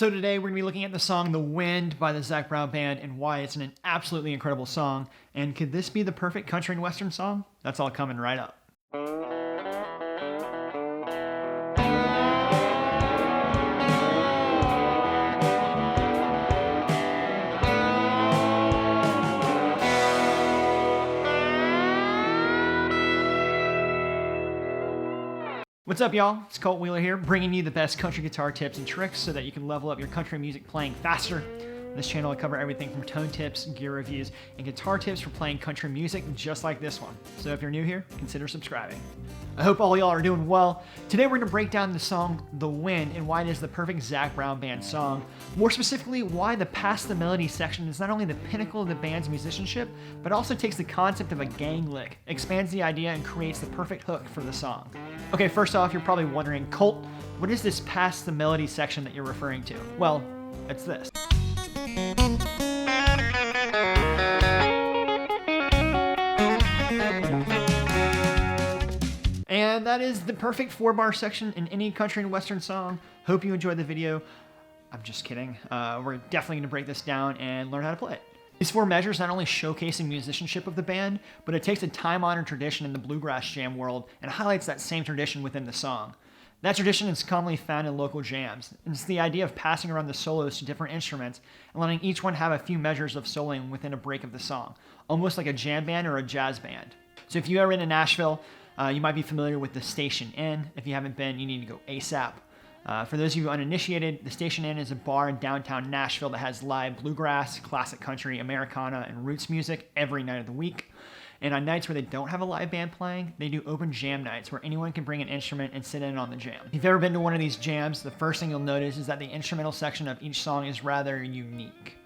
So today we're going to be looking at the song The Wind by the Zac Brown Band and why it's an absolutely incredible song. And could this be the perfect country and western song? That's all coming right up. What's up, y'all? It's Colt Wheeler here, bringing you the best country guitar tips and tricks so that you can level up your country music playing faster. On this channel, I cover everything from tone tips, gear reviews, and guitar tips for playing country music just like this one. So if you're new here, consider subscribing. I hope all y'all are doing well. Today we're going to break down the song The Wind and why it is the perfect Zac Brown Band song. More specifically, why the Pass the Melody section is not only the pinnacle of the band's musicianship, but also takes the concept of a gang lick, expands the idea, and creates the perfect hook for the song. Okay, first off, you're probably wondering, Colt, what is this Pass the Melody section that you're referring to? Well, it's this. And that is the perfect 4-bar section in any country and western song. Hope you enjoyed the video. I'm just kidding. We're definitely going to break this down and learn how to play it. These 4 measures not only showcase the musicianship of the band, but it takes a time-honored tradition in the bluegrass jam world and highlights that same tradition within the song. That tradition is commonly found in local jams, and it's the idea of passing around the solos to different instruments and letting each one have a few measures of soloing within a break of the song, almost like a jam band or a jazz band. So if you've ever been to Nashville, you might be familiar with the Station Inn. If you haven't been, you need to go ASAP. For those of you uninitiated, the Station Inn is a bar in downtown Nashville that has live bluegrass, classic country, Americana, and roots music every night of the week. And on nights where they don't have a live band playing, they do open jam nights where anyone can bring an instrument and sit in on the jam. If you've ever been to one of these jams, the first thing you'll notice is that the instrumental section of each song is rather unique.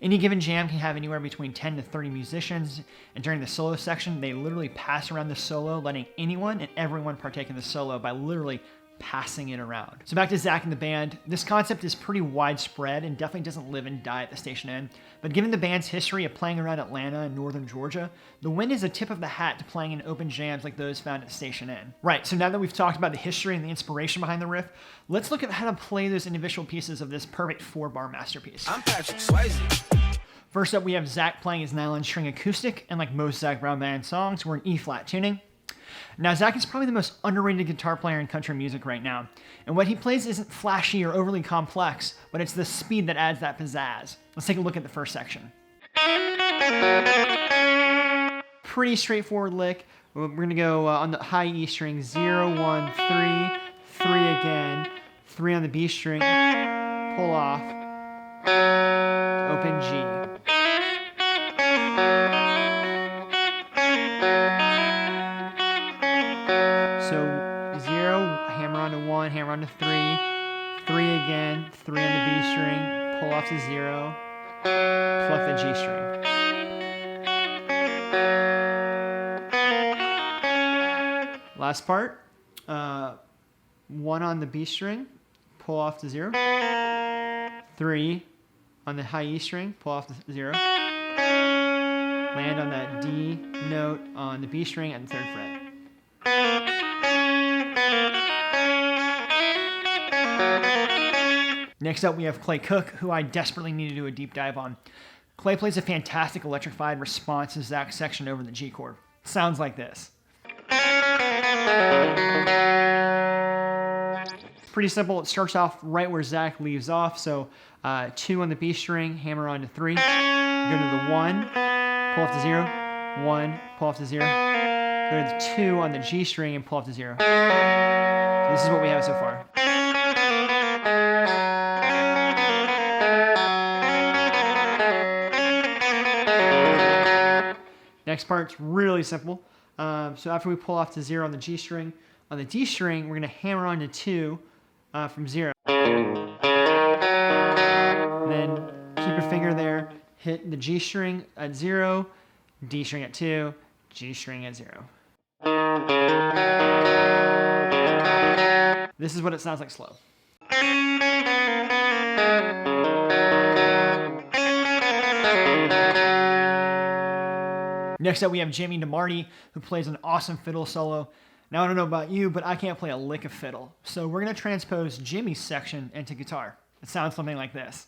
Any given jam can have anywhere between 10 to 30 musicians, and during the solo section, they literally pass around the solo, letting anyone and everyone partake in the solo by literally passing it around. So back to Zac and the band, this concept is pretty widespread and definitely doesn't live and die at the Station Inn, but given the band's history of playing around Atlanta and northern Georgia, The Wind is a tip of the hat to playing in open jams like those found at the Station Inn. Right, so now that we've talked about the history and the inspiration behind the riff, let's look at how to play those individual pieces of this perfect 4-bar masterpiece. I'm Patrick Swayze. First up, we have Zac playing his nylon string acoustic, and like most Zac Brown Band songs, we're in E-flat tuning. Now, Zac is probably the most underrated guitar player in country music right now, and what he plays isn't flashy or overly complex, but it's the speed that adds that pizzazz. Let's take a look at the first section. Pretty straightforward lick. We're going to go on the high E string, 0, 1, 3, 3 again, 3 on the B string, pull off, open G. So 0, hammer onto 1, hammer onto 3, 3 again, 3 on the B string, pull off to 0, pluck the G string. Last part, 1 on the B string, pull off to 0, 3 on the high E string, pull off to 0, land on that D note on the B string at the 3rd fret. Next up, we have Clay Cook, who I desperately need to do a deep dive on. Clay plays a fantastic electrified response to Zac's section over the G chord. Sounds like this. Pretty simple. It starts off right where Zac leaves off. So 2 on the B string, hammer on to 3, go to the 1, pull off to 0, 1, pull off to 0, go to the 2 on the G string and pull off to 0. So this is what we have so far. Next part's really simple. So after we pull off to 0 on the G string, on the D string, we're going to hammer on to 2 from 0. Then keep your finger there, hit the G string at 0, D string at 2, G string at 0. This is what it sounds like slow. Next up, we have Jamie DeMarty, who plays an awesome fiddle solo. Now, I don't know about you, but I can't play a lick of fiddle. So we're going to transpose Jimmy's section into guitar. It sounds something like this.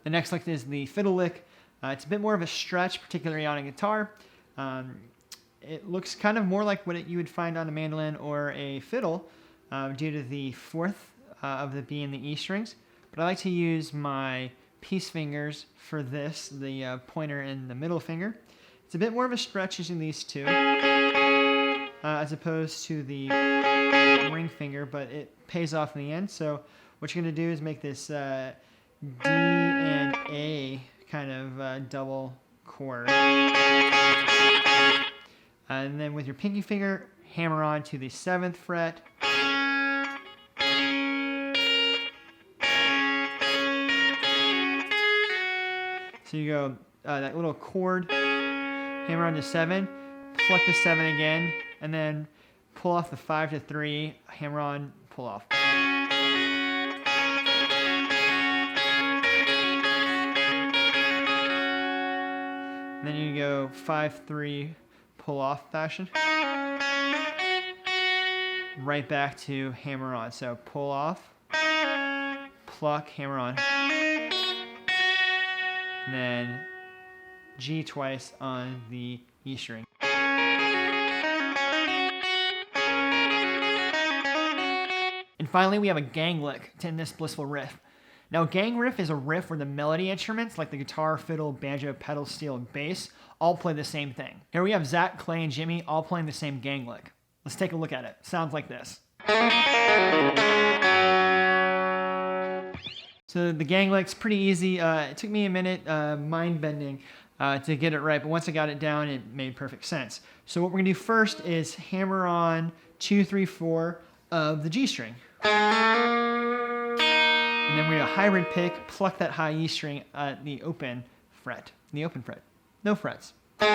The next lick is the fiddle lick. It's a bit more of a stretch, particularly on a guitar. It looks kind of more like what you would find on a mandolin or a fiddle due to the fourth of the B and the E strings. But I like to use my peace fingers for this, the pointer and the middle finger. It's a bit more of a stretch using these two as opposed to the ring finger, but it pays off in the end. So what you're going to do is make this D and A kind of double chord. And then with your pinky finger, hammer on to the 7th fret. So you go that little chord, hammer on to 7, pluck the 7 again, and then pull off the 5 to 3, hammer on, pull off. And then you go 5-3 pull off fashion. Right back to hammer on. So pull off, pluck, hammer on. And then G twice on the E string. And finally, we have a gang lick to end this blissful riff. Now, a gang riff is a riff where the melody instruments, like the guitar, fiddle, banjo, pedal steel, and bass, all play the same thing. Here we have Zac, Clay, and Jimmy all playing the same gang lick. Let's take a look at it. Sounds like this. So the gang lick's pretty easy. It took me a minute, mind-bending, to get it right, but once I got it down, it made perfect sense. So what we're gonna do first is hammer on 2, 3, 4 of the G string. And then we're gonna hybrid pick, pluck that high E string at the open fret. No frets. The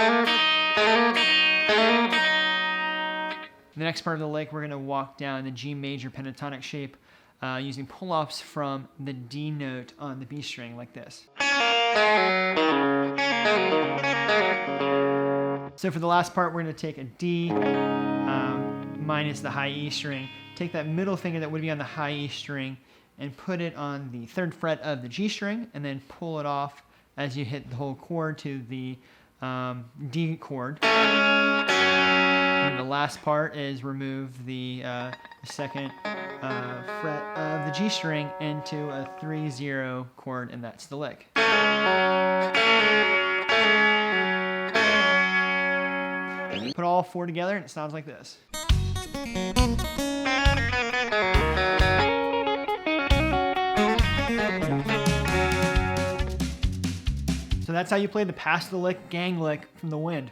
next part of the lick, we're gonna walk down the G major pentatonic shape using pull-offs from the D note on the B string like this. So for the last part, we're gonna take a D minus the high E string, take that middle finger that would be on the high E string and put it on the 3rd fret of the G string, and then pull it off as you hit the whole chord to the D chord. And the last part is remove the 2nd fret of the G string into a 3-0 chord, and that's the lick. Put all 4 together and it sounds like this. So that's how you play the pass the lick gang lick from the wind.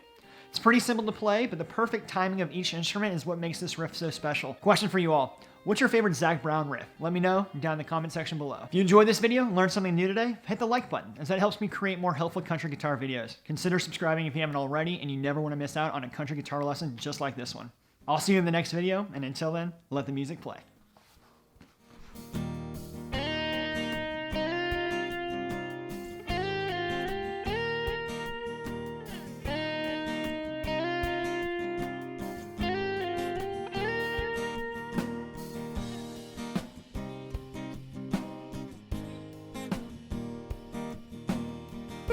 It's pretty simple to play, but the perfect timing of each instrument is what makes this riff so special. Question for you all. What's your favorite Zac Brown riff? Let me know down in the comment section below. If you enjoyed this video and learned something new today, hit the like button, as that helps me create more helpful country guitar videos. Consider subscribing if you haven't already, and you never want to miss out on a country guitar lesson just like this one. I'll see you in the next video, and until then, let the music play.